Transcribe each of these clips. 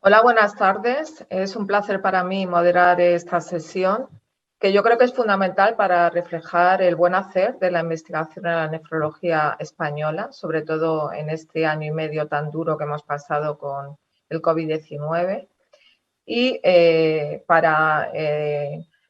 Hola, buenas tardes. Es un placer para mí moderar esta sesión, que yo creo que es fundamental para reflejar el buen hacer de la investigación en la nefrología española, sobre todo en este año y medio tan duro que hemos pasado con el COVID-19, y para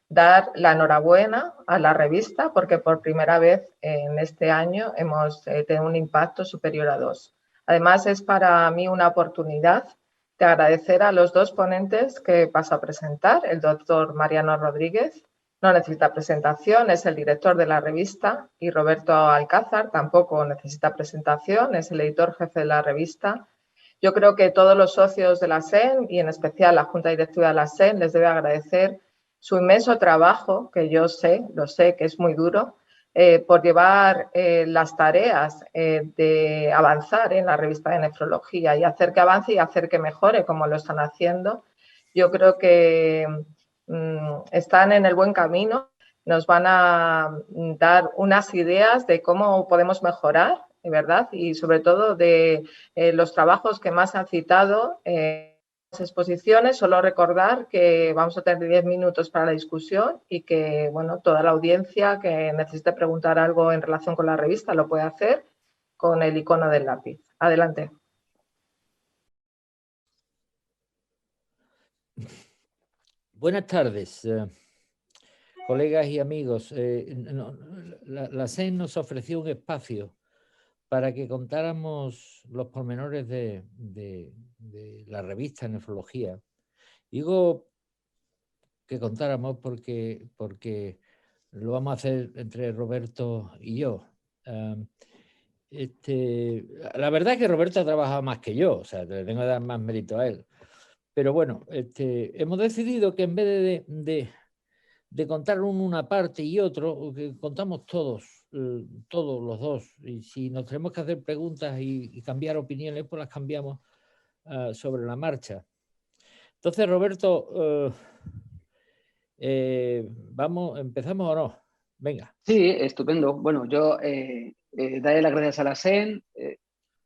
dar la enhorabuena a la revista, porque por primera vez en este año hemos tenido un impacto superior a 2. Además, es para mí una oportunidad de agradecer a los dos ponentes que paso a presentar. El doctor Mariano Rodríguez no necesita presentación, es el director de la revista, y Roberto Alcázar tampoco necesita presentación, es el editor jefe de la revista. Yo creo que todos los socios de la SEN y en especial la Junta Directiva de la SEN les debe agradecer su inmenso trabajo, que yo lo sé que es muy duro, por llevar las tareas de avanzar en la revista de nefrología y hacer que avance y hacer que mejore como lo están haciendo. Yo creo que están en el buen camino, nos van a dar unas ideas de cómo podemos mejorar, ¿verdad? Y sobre todo de los trabajos que más han citado las exposiciones. Solo recordar que vamos a tener 10 minutos para la discusión y que, bueno, toda la audiencia que necesite preguntar algo en relación con la revista lo puede hacer con el icono del lápiz. Adelante. Buenas tardes, colegas y amigos. La SEN nos ofreció un espacio para que contáramos los pormenores de la revista Nefrología. Digo que contáramos porque lo vamos a hacer entre Roberto y yo. La verdad es que Roberto ha trabajado más que yo, o sea, le tengo que dar más mérito a él. Pero bueno, hemos decidido que en vez de contar una parte y otro, que contamos todos los dos. Y si nos tenemos que hacer preguntas y cambiar opiniones, pues las cambiamos sobre la marcha. Entonces, Roberto, ¿empezamos o no? Venga. Sí, estupendo. Bueno, yo daré las gracias a la SEN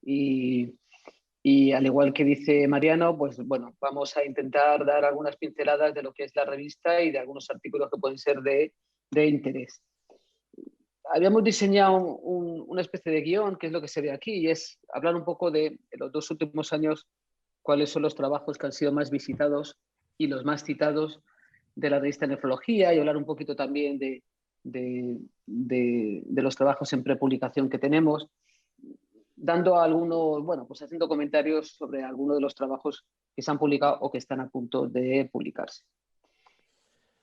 y al igual que dice Mariano, pues bueno, vamos a intentar dar algunas pinceladas de lo que es la revista y de algunos artículos que pueden ser de interés. Habíamos diseñado una especie de guión, que es lo que se ve aquí, y es hablar un poco de los 2 últimos años, cuáles son los trabajos que han sido más visitados y los más citados de la revista Nefrología, y hablar un poquito también de los trabajos en prepublicación que tenemos, dando algunos, bueno, pues haciendo comentarios sobre algunos de los trabajos que se han publicado o que están a punto de publicarse.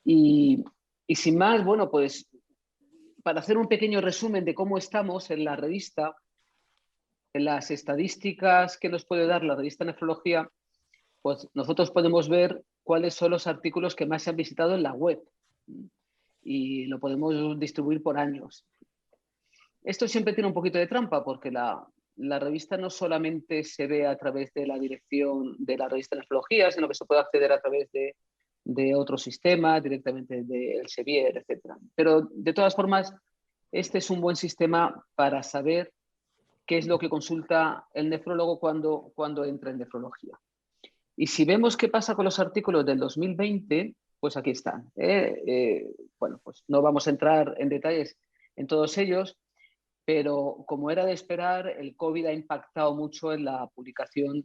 Y sin más, bueno, pues para hacer un pequeño resumen de cómo estamos en la revista, en las estadísticas que nos puede dar la revista Nefrología, pues nosotros podemos ver cuáles son los artículos que más se han visitado en la web y lo podemos distribuir por años. Esto siempre tiene un poquito de trampa porque la revista no solamente se ve a través de la dirección de la revista Nefrología, sino que se puede acceder a través de otros sistemas, directamente del Elsevier, etc. Pero de todas formas, este es un buen sistema para saber qué es lo que consulta el nefrólogo cuando entra en nefrología. Y si vemos qué pasa con los artículos del 2020, pues aquí están. Bueno, pues no vamos a entrar en detalles en todos ellos, pero como era de esperar, el COVID ha impactado mucho en la publicación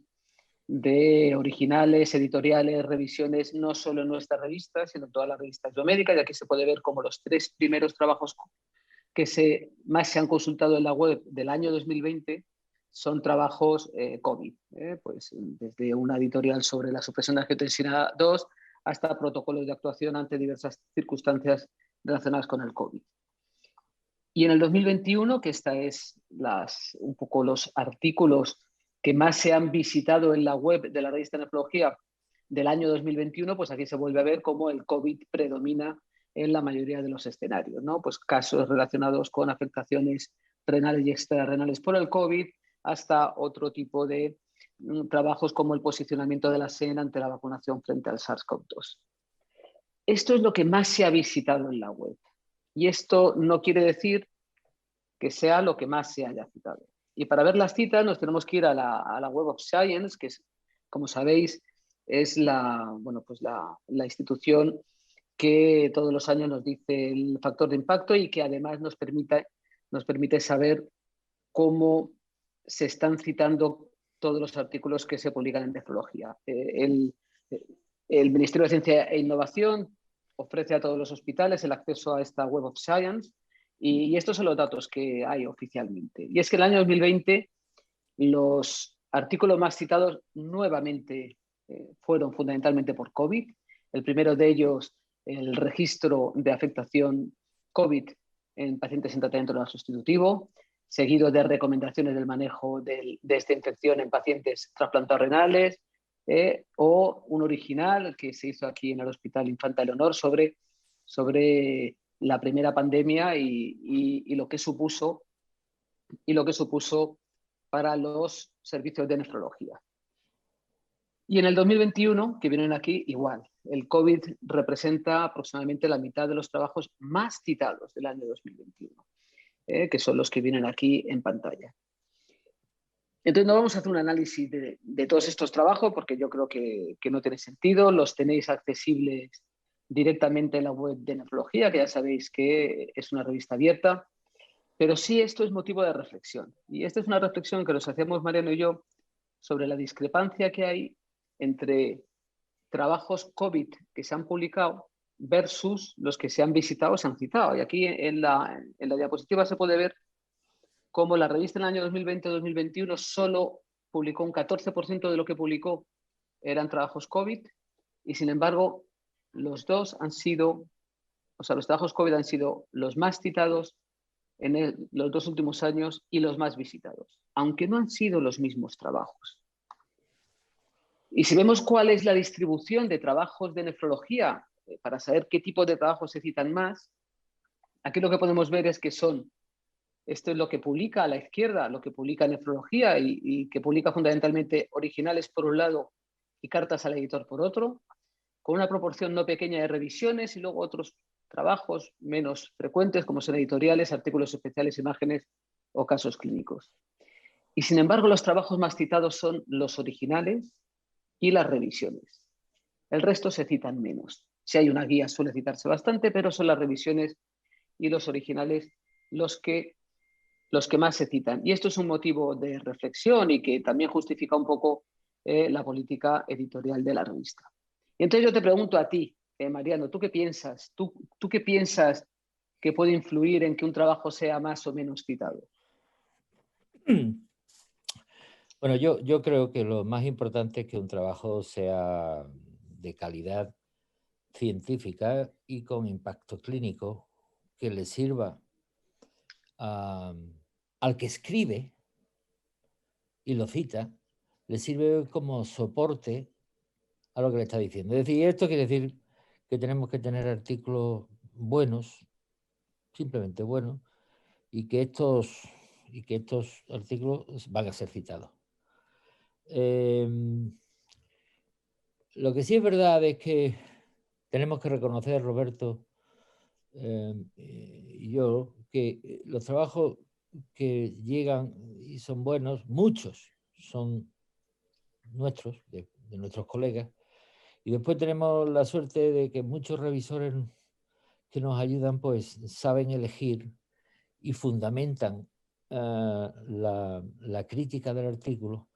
de originales, editoriales, revisiones, no solo en nuestra revista, sino en todas las revistas biomédicas, y aquí se puede ver como los 3 primeros trabajos que más se han consultado en la web del año 2020 son trabajos COVID, pues desde una editorial sobre la supresión de angiotensina 2 hasta protocolos de actuación ante diversas circunstancias relacionadas con el COVID. Y en el 2021, que esta es un poco los artículos que más se han visitado en la web de la revista Nefrología del año 2021, pues aquí se vuelve a ver cómo el COVID predomina en la mayoría de los escenarios, ¿no? Pues casos relacionados con afectaciones renales y extrarrenales por el COVID, hasta otro tipo de trabajos como el posicionamiento de la SEN ante la vacunación frente al SARS-CoV-2. Esto es lo que más se ha visitado en la web. Y esto no quiere decir que sea lo que más se haya citado. Y para ver las citas nos tenemos que ir a la Web of Science, que es, como sabéis, es bueno, pues la institución que todos los años nos dice el factor de impacto y que además nos permite saber cómo se están citando todos los artículos que se publican en nefrología. El Ministerio de Ciencia e Innovación ofrece a todos los hospitales el acceso a esta Web of Science y estos son los datos que hay oficialmente. Y es que en el año 2020 los artículos más citados nuevamente fueron fundamentalmente por COVID. El primero de ellos, el registro de afectación COVID en pacientes en tratamiento renal sustitutivo, seguido de recomendaciones del manejo de esta infección en pacientes trasplantados renales, o un original que se hizo aquí en el Hospital Infanta Leonor sobre la primera pandemia y lo que supuso para los servicios de nefrología. Y en el 2021, que vienen aquí, igual. El COVID representa aproximadamente la mitad de los trabajos más citados del año 2021, que son los que vienen aquí en pantalla. Entonces no vamos a hacer un análisis de todos estos trabajos porque yo creo que no tiene sentido. Los tenéis accesibles directamente en la web de nefrología, que ya sabéis que es una revista abierta. Pero sí, esto es motivo de reflexión. Y esta es una reflexión que nos hacemos Mariano y yo sobre la discrepancia que hay entre trabajos COVID que se han publicado versus los que se han visitado o se han citado. Y aquí en la diapositiva se puede ver cómo la revista en el año 2020-2021 solo publicó un 14% de lo que publicó eran trabajos COVID y sin embargo los trabajos COVID han sido los más citados en los 2 últimos años y los más visitados, aunque no han sido los mismos trabajos. Y si vemos cuál es la distribución de trabajos de nefrología, para saber qué tipo de trabajos se citan más, aquí lo que podemos ver es que esto es lo que publica a la izquierda, lo que publica nefrología y que publica fundamentalmente originales por un lado y cartas al editor por otro, con una proporción no pequeña de revisiones y luego otros trabajos menos frecuentes como son editoriales, artículos especiales, imágenes o casos clínicos. Y sin embargo los trabajos más citados son los originales y las revisiones. El resto se citan menos. Si hay una guía suele citarse bastante, pero son las revisiones y los originales los que más se citan. Y esto es un motivo de reflexión y que también justifica un poco la política editorial de la revista. Y entonces yo te pregunto a ti, Mariano, ¿tú qué piensas? ¿Tú qué piensas que puede influir en que un trabajo sea más o menos citado? Bueno, yo creo que lo más importante es que un trabajo sea de calidad científica y con impacto clínico, que le sirva al que escribe y lo cita, le sirve como soporte a lo que le está diciendo. Es decir, esto quiere decir que tenemos que tener artículos buenos, simplemente buenos, y que estos artículos van a ser citados. Lo que sí es verdad es que tenemos que reconocer, Roberto y yo, que los trabajos que llegan y son buenos, muchos son nuestros, de nuestros colegas, y después tenemos la suerte de que muchos revisores que nos ayudan pues saben elegir y fundamentan la crítica del artículo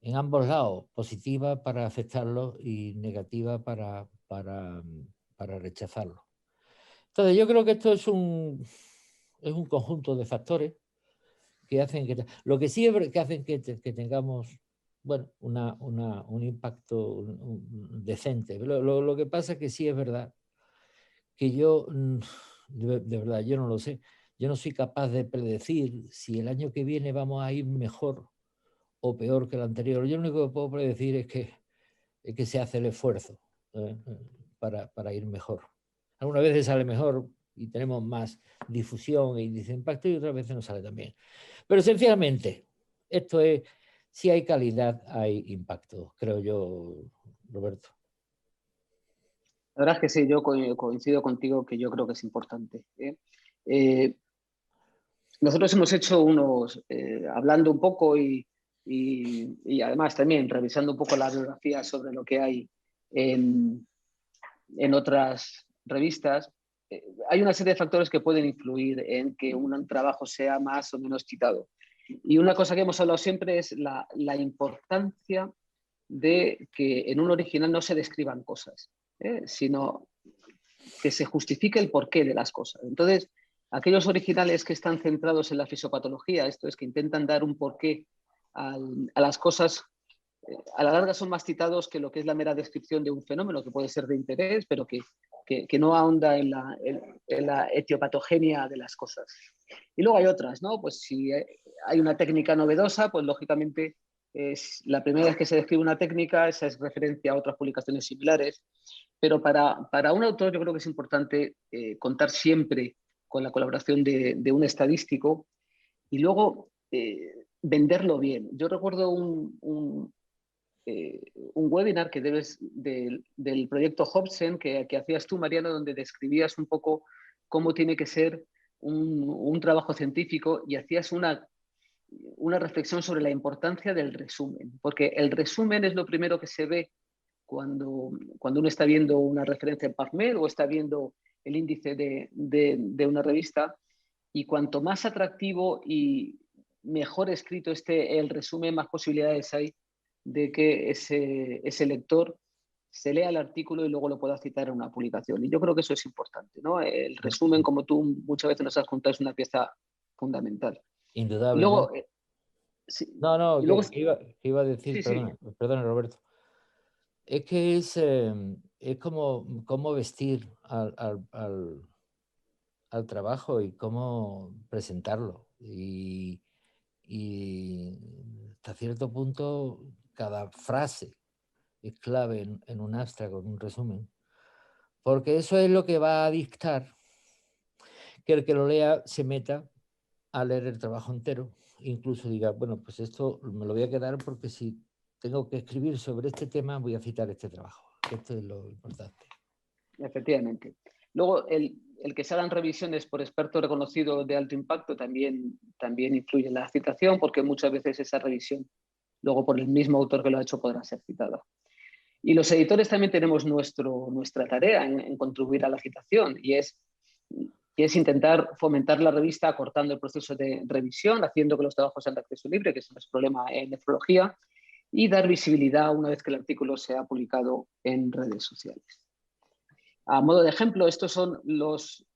en ambos lados, positiva para aceptarlo y negativa para rechazarlo. Entonces yo creo que esto es un conjunto de factores que hacen que... Lo que sí es que hacen que tengamos, bueno, un impacto decente. Lo que pasa es que sí es verdad que yo, de verdad, yo no lo sé. Yo no soy capaz de predecir si el año que viene vamos a ir mejor o peor que el anterior. Yo lo único que puedo predecir es que se hace el esfuerzo para ir mejor. Algunas veces sale mejor y tenemos más difusión e índice de impacto y otras veces no sale tan bien. Pero esencialmente, esto es, si hay calidad, hay impacto, creo yo, Roberto. La verdad es que sí, yo coincido contigo que yo creo que es importante. Nosotros hemos hecho hablando un poco y y además también revisando un poco la bibliografía sobre lo que hay en otras revistas, hay una serie de factores que pueden influir en que un trabajo sea más o menos citado. Y una cosa que hemos hablado siempre es la importancia de que en un original no se describan cosas, sino que se justifique el porqué de las cosas. Entonces, aquellos originales que están centrados en la fisiopatología, esto es que intentan dar un porqué a las cosas, a la larga son más citados que lo que es la mera descripción de un fenómeno que puede ser de interés, pero que no ahonda en la etiopatogenia de las cosas. Y luego hay otras, ¿no? Pues si hay una técnica novedosa, pues lógicamente es la primera vez que se describe una técnica, esa es referencia a otras publicaciones similares. Pero para un autor yo creo que es importante contar siempre con la colaboración de un estadístico y luego venderlo bien. Yo recuerdo un webinar que del proyecto Hobson que hacías tú, Mariano, donde describías un poco cómo tiene que ser un trabajo científico y hacías una reflexión sobre la importancia del resumen, porque el resumen es lo primero que se ve cuando uno está viendo una referencia en PubMed o está viendo el índice de una revista, y cuanto más atractivo y mejor escrito esté el resumen, más posibilidades hay de que ese lector se lea el artículo y luego lo pueda citar en una publicación. Y yo creo que eso es importante, ¿no? El resumen, como tú muchas veces nos has contado, es una pieza fundamental. Indudable. Y luego, sí. No, y luego, que iba a decir, sí, perdona, Roberto. Es que es como vestir al trabajo y cómo presentarlo. Y hasta cierto punto, cada frase es clave en un abstract, en un resumen. Porque eso es lo que va a dictar que el que lo lea se meta a leer el trabajo entero. Incluso diga, bueno, pues esto me lo voy a quedar porque si tengo que escribir sobre este tema voy a citar este trabajo. Esto es lo importante. Efectivamente. Luego, el que se hagan revisiones por expertos reconocidos de alto impacto también influye en la citación, porque muchas veces esa revisión, luego por el mismo autor que lo ha hecho, podrá ser citada. Y los editores también tenemos nuestra tarea en contribuir a la citación, y es intentar fomentar la revista acortando el proceso de revisión, haciendo que los trabajos sean de acceso libre, que ese no es problema en nefrología, y dar visibilidad una vez que el artículo sea publicado en redes sociales. A modo de ejemplo, estos son los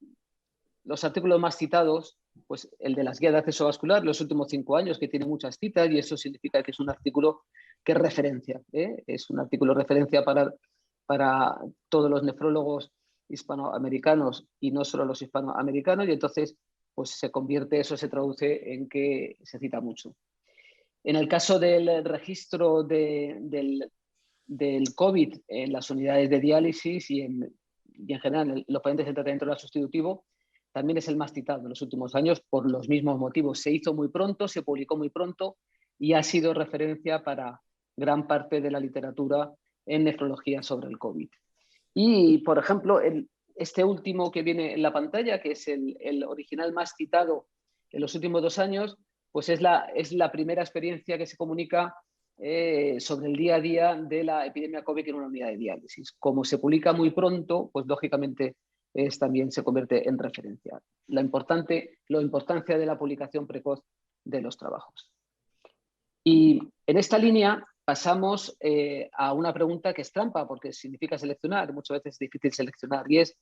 artículos más citados, pues el de las guías de acceso vascular, los últimos 5 años, que tiene muchas citas, y eso significa que es un artículo que es referencia, es un artículo referencia para todos los nefrólogos hispanoamericanos y no solo los hispanoamericanos, y entonces pues se traduce en que se cita mucho. En el caso del registro del COVID en las unidades de diálisis y en general los pacientes en tratamiento oral sustitutivo, también es el más citado en los últimos años por los mismos motivos. Se hizo muy pronto, se publicó muy pronto y ha sido referencia para gran parte de la literatura en nefrología sobre el COVID. Y, por ejemplo, este último que viene en la pantalla, que es el original más citado en los últimos 2 años, pues es la primera experiencia que se comunica sobre el día a día de la epidemia COVID en una unidad de diálisis. Como se publica muy pronto, pues lógicamente también se convierte en referencia. La importancia de la publicación precoz de los trabajos. Y en esta línea pasamos a una pregunta que es trampa, porque significa seleccionar. Muchas veces es difícil seleccionar, y es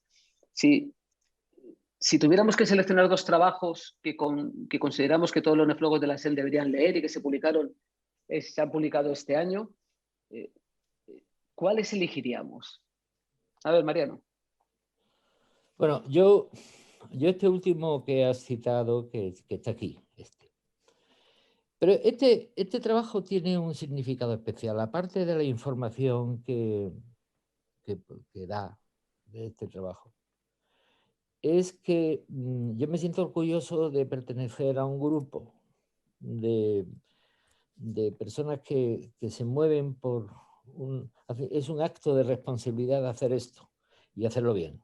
si tuviéramos que seleccionar 2 trabajos que consideramos que todos los nefrólogos de la SEL deberían leer y que se han publicado este año, ¿cuáles elegiríamos? A ver, Mariano. Bueno, yo este último que has citado, que está aquí, pero este trabajo tiene un significado especial, aparte de la información que da de este trabajo. Es que yo me siento orgulloso de pertenecer a un grupo de personas que se mueven por es un acto de responsabilidad hacer esto y hacerlo bien,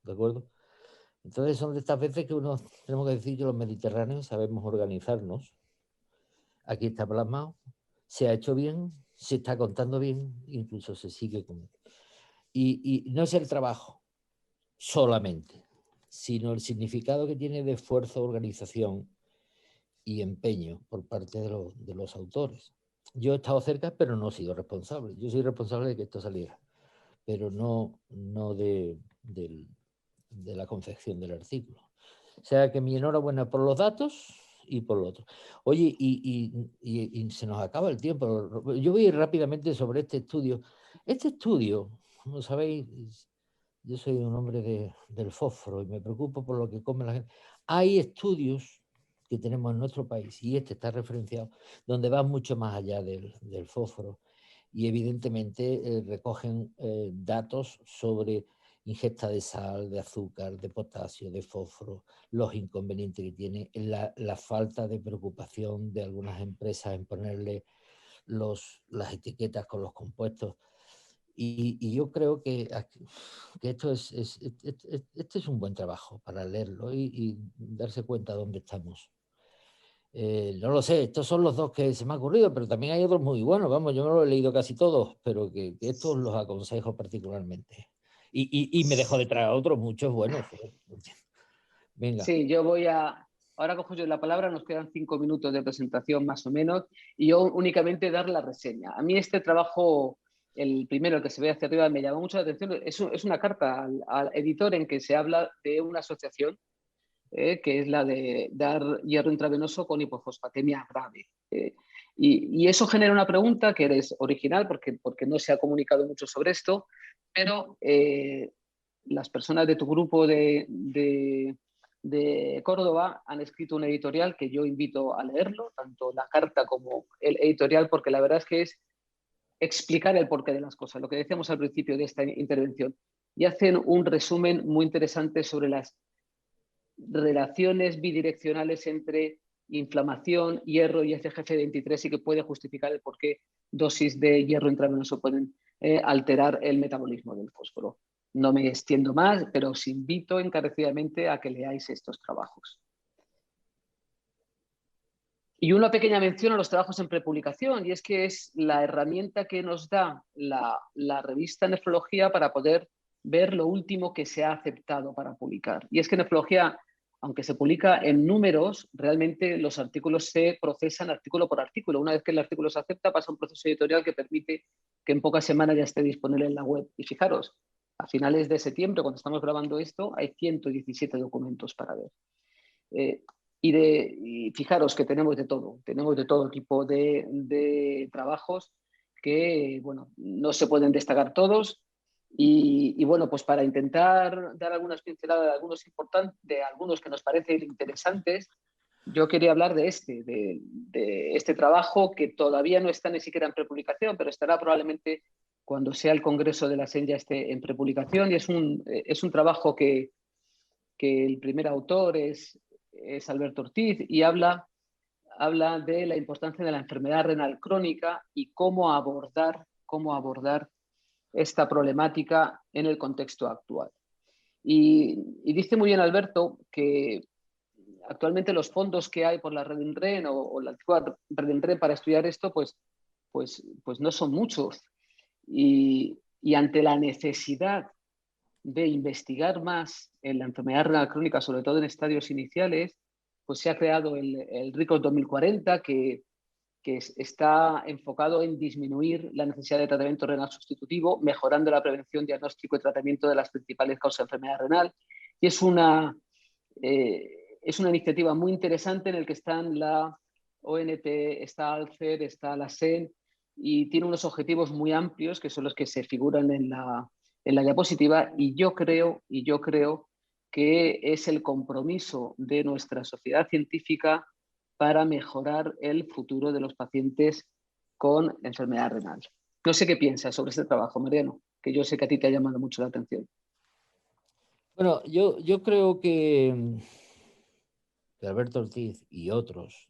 ¿de acuerdo? Entonces son de estas veces que tenemos que decir que los mediterráneos sabemos organizarnos. Aquí está plasmado, se ha hecho bien, se está contando bien, incluso se sigue con... Y no es el trabajo solamente, sino el significado que tiene de esfuerzo, organización y empeño por parte de los autores. Yo he estado cerca, pero no he sido responsable. Yo soy responsable de que esto saliera, pero no de la confección del artículo. O sea que mi enhorabuena por los datos y por lo otro. Oye, y se nos acaba el tiempo. Yo voy a ir rápidamente sobre este estudio. Este estudio, como sabéis, yo soy un hombre del fósforo y me preocupo por lo que come la gente. Hay estudios que tenemos en nuestro país, y este está referenciado, donde van mucho más allá del fósforo y evidentemente recogen datos sobre ingesta de sal, de azúcar, de potasio, de fósforo, los inconvenientes que tiene, la falta de preocupación de algunas empresas en ponerle las etiquetas con los compuestos. Y yo creo que esto este es un buen trabajo para leerlo y darse cuenta de dónde estamos. No lo sé, estos son los dos que se me han ocurrido, pero también hay otros muy buenos. Vamos, yo no lo he leído casi todos, pero que estos los aconsejo particularmente. Y me dejo detrás otros muchos buenos. Venga. Sí, ahora cojo yo la palabra, nos quedan 5 minutos de presentación más o menos, y yo únicamente dar la reseña. A mí este trabajo, el primero, el que se ve hacia arriba, me llamó mucho la atención. Es una carta al editor en que se habla de una asociación que es la de dar hierro intravenoso con hipofosfatemia grave. Y eso genera una pregunta que es original porque no se ha comunicado mucho sobre esto, pero las personas de tu grupo de Córdoba han escrito un editorial que yo invito a leerlo, tanto la carta como el editorial, porque la verdad es que es explicar el porqué de las cosas, lo que decíamos al principio de esta intervención. Y hacen un resumen muy interesante sobre las relaciones bidireccionales entre inflamación, hierro y FGF23 y que puede justificar el por qué dosis de hierro intravenoso pueden alterar el metabolismo del fósforo. No me extiendo más, pero os invito encarecidamente a que leáis estos trabajos. Y una pequeña mención a los trabajos en prepublicación, y es que es la herramienta que nos da la revista Nefrología para poder ver lo último que se ha aceptado para publicar. Y es que Nefrología, aunque se publica en números, realmente los artículos se procesan artículo por artículo. Una vez que el artículo se acepta, pasa un proceso editorial que permite que en pocas semanas ya esté disponible en la web. Y fijaros, a finales de septiembre, cuando estamos grabando esto, hay 117 documentos para ver. Y fijaros que tenemos de todo tipo de trabajos que, bueno, no se pueden destacar todos. Y bueno, pues para intentar dar algunas pinceladas de algunos que nos parecen interesantes, yo quería hablar de este trabajo que todavía no está ni siquiera en prepublicación, pero estará probablemente cuando sea el Congreso de la SEN ya esté en prepublicación. Y es un trabajo que el primer autor es Alberto Ortiz y habla de la importancia de la enfermedad renal crónica y cómo abordar esta problemática en el contexto actual. Y dice muy bien Alberto que actualmente los fondos que hay por la Red INREN o la antigua Red INREN para estudiar esto, pues no son muchos. Y ante la necesidad de investigar más en la enfermedad renal crónica, sobre todo en estadios iniciales, pues se ha creado el RICOS 2040, que está enfocado en disminuir la necesidad de tratamiento renal sustitutivo, mejorando la prevención, diagnóstico y tratamiento de las principales causas de enfermedad renal. Y es una iniciativa muy interesante en la que están la ONT, está Alcer, está la SEN, y tiene unos objetivos muy amplios que son los que se figuran en la diapositiva, y yo creo que es el compromiso de nuestra sociedad científica para mejorar el futuro de los pacientes con enfermedad renal. No sé qué piensas sobre este trabajo, Mariano, que yo sé que a ti te ha llamado mucho la atención. Bueno, yo creo que Alberto Ortiz y otros,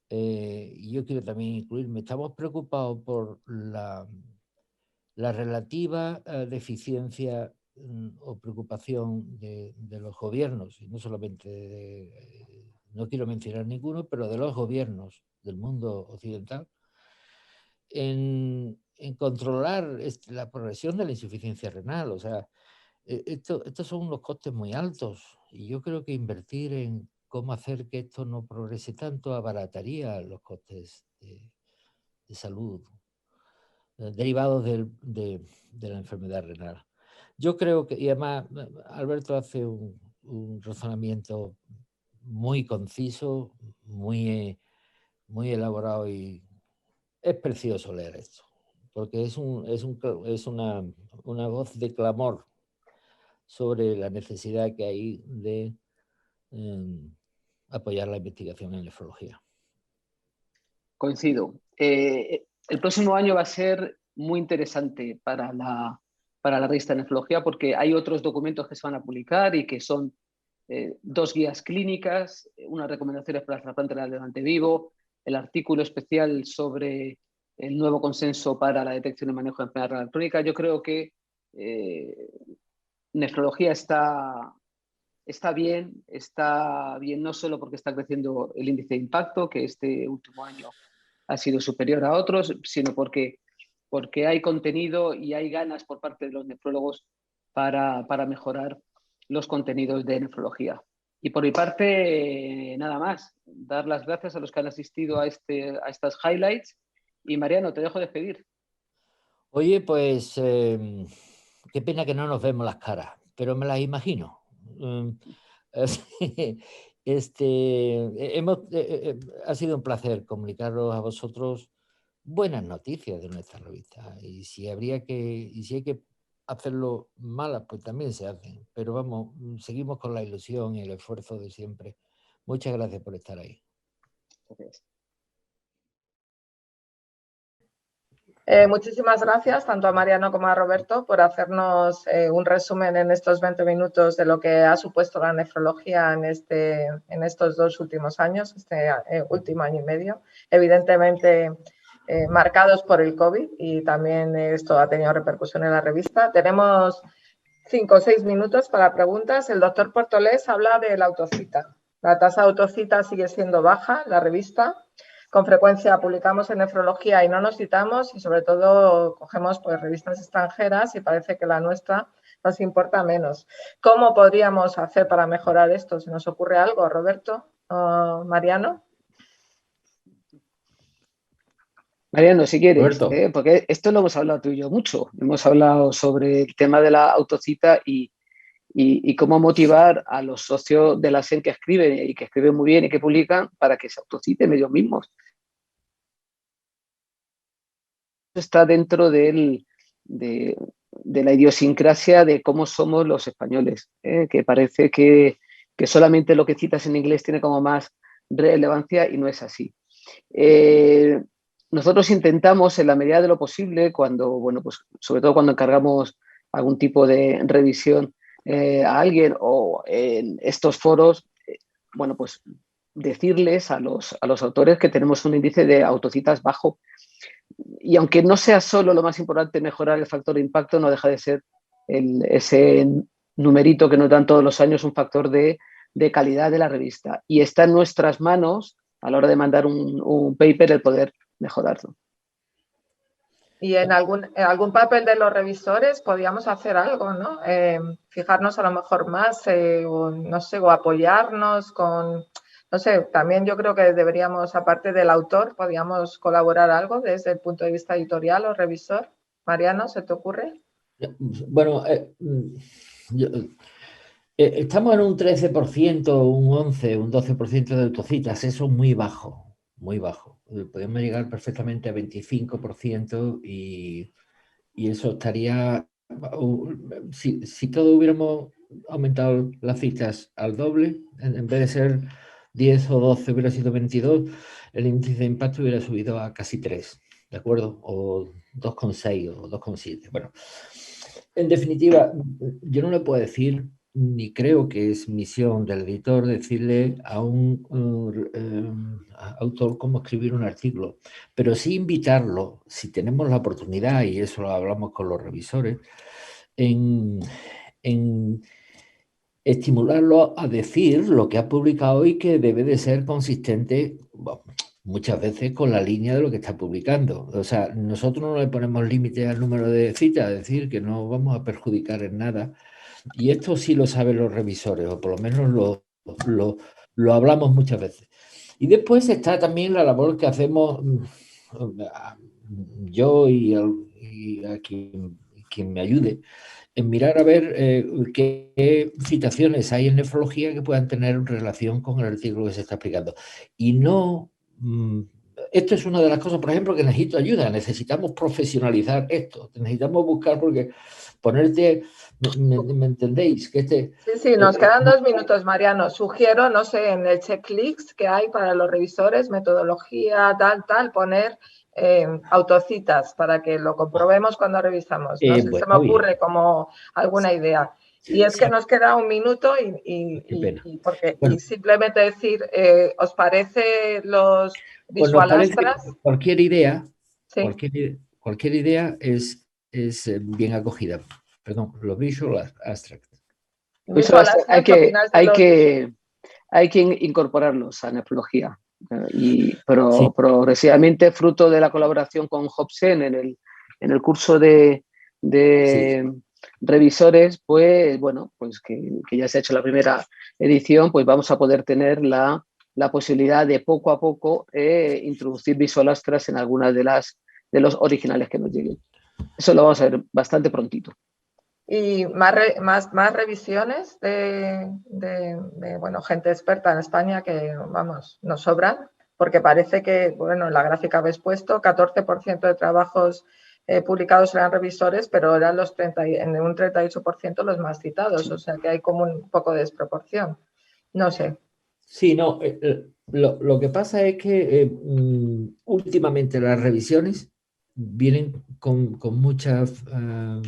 y yo quiero también incluirme, estamos preocupados por la relativa deficiencia o preocupación de los gobiernos, y no solamente no quiero mencionar ninguno, pero de los gobiernos del mundo occidental, en controlar la progresión de la insuficiencia renal. O sea, estos son unos costes muy altos y yo creo que invertir en cómo hacer que esto no progrese tanto abarataría los costes de salud derivados de la enfermedad renal. Yo creo que, y además Alberto hace un razonamiento muy conciso, muy elaborado, y es precioso leer esto, porque es una voz de clamor sobre la necesidad que hay de apoyar la investigación en nefrología. Coincido. El próximo año va a ser muy interesante para la revista de nefrología, porque hay otros documentos que se van a publicar y que son 2 guías clínicas, unas recomendaciones para el trasplante renal de donante vivo, el artículo especial sobre el nuevo consenso para la detección y manejo de enfermedad renal crónica. Yo creo que nefrología está bien no solo porque está creciendo el índice de impacto, que este último año ha sido superior a otros, sino porque hay contenido y hay ganas por parte de los nefrólogos para mejorar los contenidos de nefrología. Y por mi parte, nada más. Dar las gracias a los que han asistido a estas highlights. Y Mariano, te dejo despedir. Oye, pues qué pena que no nos vemos las caras, pero me las imagino. Ha sido un placer comunicaros a vosotros buenas noticias de nuestra revista, y si hay que hacerlo malas, pues también se hacen, pero vamos, seguimos con la ilusión y el esfuerzo de siempre. Muchas gracias por estar ahí. Gracias. Muchísimas gracias tanto a Mariano como a Roberto por hacernos un resumen en estos 20 minutos de lo que ha supuesto la nefrología en estos 2 últimos años, este último año y medio, evidentemente marcados por el COVID, y también esto ha tenido repercusión en la revista. Tenemos 5 o 6 minutos para preguntas. El doctor Portolés habla de la autocita. La tasa de autocita sigue siendo baja en la revista. Con frecuencia publicamos en nefrología y no nos citamos, y sobre todo cogemos pues revistas extranjeras y parece que la nuestra nos importa menos. ¿Cómo podríamos hacer para mejorar esto? ¿Se nos ocurre algo, Roberto o Mariano? Mariano, si quieres, porque esto lo hemos hablado tú y yo mucho. Hemos hablado sobre el tema de la autocita y cómo motivar a los socios de la SEN que escriben y que escriben muy bien y que publican para que se autociten ellos mismos. Está dentro de la idiosincrasia de cómo somos los españoles, que parece que solamente lo que citas en inglés tiene como más relevancia, y no es así. Nosotros intentamos, en la medida de lo posible, pues sobre todo cuando encargamos algún tipo de revisión a alguien o en estos foros, pues decirles a los autores que tenemos un índice de autocitas bajo. Y aunque no sea solo lo más importante mejorar el factor de impacto, no deja de ser ese numerito que nos dan todos los años un factor de calidad de la revista. Y está en nuestras manos, a la hora de mandar un paper, el poder mejorarlo. Y en algún papel de los revisores podríamos hacer algo, ¿no? Fijarnos a lo mejor más, o apoyarnos con, no sé, también yo creo que deberíamos, aparte del autor, podríamos colaborar algo desde el punto de vista editorial o revisor. Mariano, ¿se te ocurre? Bueno, estamos en un 13%, un 11%, un 12% de autocitas. Eso es muy bajo, muy bajo. Podemos llegar perfectamente a 25% y eso estaría, si todos hubiéramos aumentado las citas al doble, en vez de ser 10 o 12 hubiera sido 22, el índice de impacto hubiera subido a casi 3, ¿de acuerdo? O 2,6 o 2,7. Bueno, en definitiva, yo no le puedo decir, ni creo que es misión del editor decirle a un autor cómo escribir un artículo, pero sí invitarlo, si tenemos la oportunidad, y eso lo hablamos con los revisores, en estimularlo a decir lo que ha publicado y que debe de ser consistente. muchas veces con la línea de lo que está publicando. O sea, nosotros no le ponemos límite al número de citas, es decir, que no vamos a perjudicar en nada. Y esto sí lo saben los revisores, o por lo menos lo hablamos muchas veces. Y después está también la labor que hacemos yo y a quien me ayude, en mirar a ver qué citaciones hay en nefrología que puedan tener relación con el artículo que se está explicando. Y no... esto es una de las cosas, por ejemplo, que necesito ayuda. Necesitamos profesionalizar esto. Necesitamos buscar, porque ponerte... ¿Me entendéis? Que Sí, nos quedan 2 minutos, Mariano. Sugiero, no sé, en el checklist que hay para los revisores, metodología, tal, poner autocitas para que lo comprobemos cuando revisamos. No sé, se me ocurre como alguna idea. Y es que nos queda 1 minuto y simplemente decir, ¿os parece los visualastras? Pues cualquier idea, ¿sí? cualquier idea es bien acogida. Perdón, los visual abstracts. Hay que incorporarlos a nefrología. Pero progresivamente, fruto de la colaboración con Hobson en el curso de revisores, pues bueno, pues que ya se ha hecho la primera edición, pues vamos a poder tener la posibilidad de poco a poco introducir visualastras en algunas de los originales que nos lleguen. Eso lo vamos a ver bastante prontito. Y más revisiones de gente experta en España que, vamos, nos sobran, porque parece que, bueno, en la gráfica habéis puesto 14% de trabajos publicados eran revisores, pero eran en un 38% los más citados, o sea que hay como un poco de desproporción. No sé. Sí, no, lo que pasa es que últimamente las revisiones vienen con mucha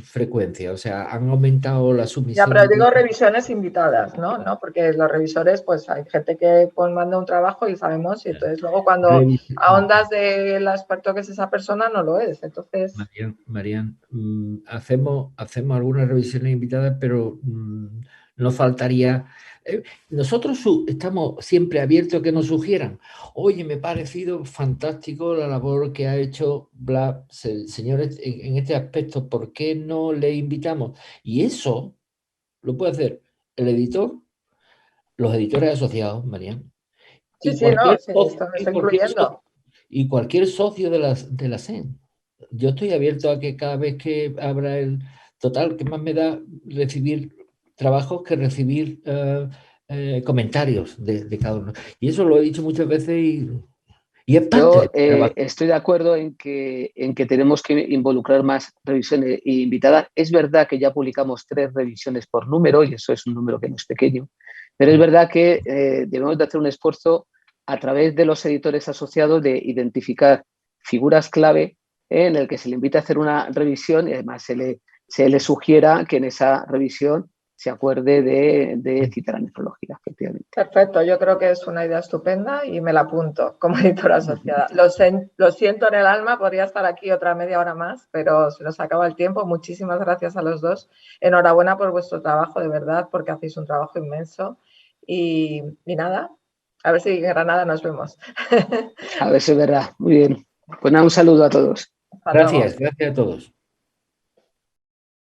frecuencia, o sea, han aumentado la sumisión. Ya, pero digo revisiones invitadas, ¿no? Porque los revisores, pues hay gente que manda un trabajo y sabemos, y entonces luego cuando ahondas del experto que es esa persona, no lo es, entonces... Marian, hacemos algunas revisiones invitadas, pero no faltaría... nosotros estamos siempre abiertos a que nos sugieran. Oye, me ha parecido fantástico la labor que ha hecho Bla, señores, en este aspecto, ¿por qué no le invitamos? Y eso lo puede hacer el editor, los editores asociados, Marian. Sí, esto me está incluyendo. Y cualquier socio de la SEN. Yo estoy abierto a que cada vez que abra el total, que más me da recibir trabajos que recibir comentarios de cada uno. Y eso lo he dicho muchas veces y es parte. Yo estoy de acuerdo en que tenemos que involucrar más revisiones invitadas. Es verdad que ya publicamos 3 revisiones por número y eso es un número que no es pequeño, pero es verdad que debemos de hacer un esfuerzo a través de los editores asociados de identificar figuras clave en el que se le invita a hacer una revisión y además se le sugiera que en esa revisión se acuerde de citar a nefrología, efectivamente. Perfecto, yo creo que es una idea estupenda y me la apunto como editora asociada. Lo siento en el alma, podría estar aquí otra media hora más, pero se nos acaba el tiempo. Muchísimas gracias a los dos. Enhorabuena por vuestro trabajo, de verdad, porque hacéis un trabajo inmenso. Y nada, a ver si en Granada nos vemos. A ver si es verdad. Muy bien. Pues nada, un saludo a todos. Gracias a todos.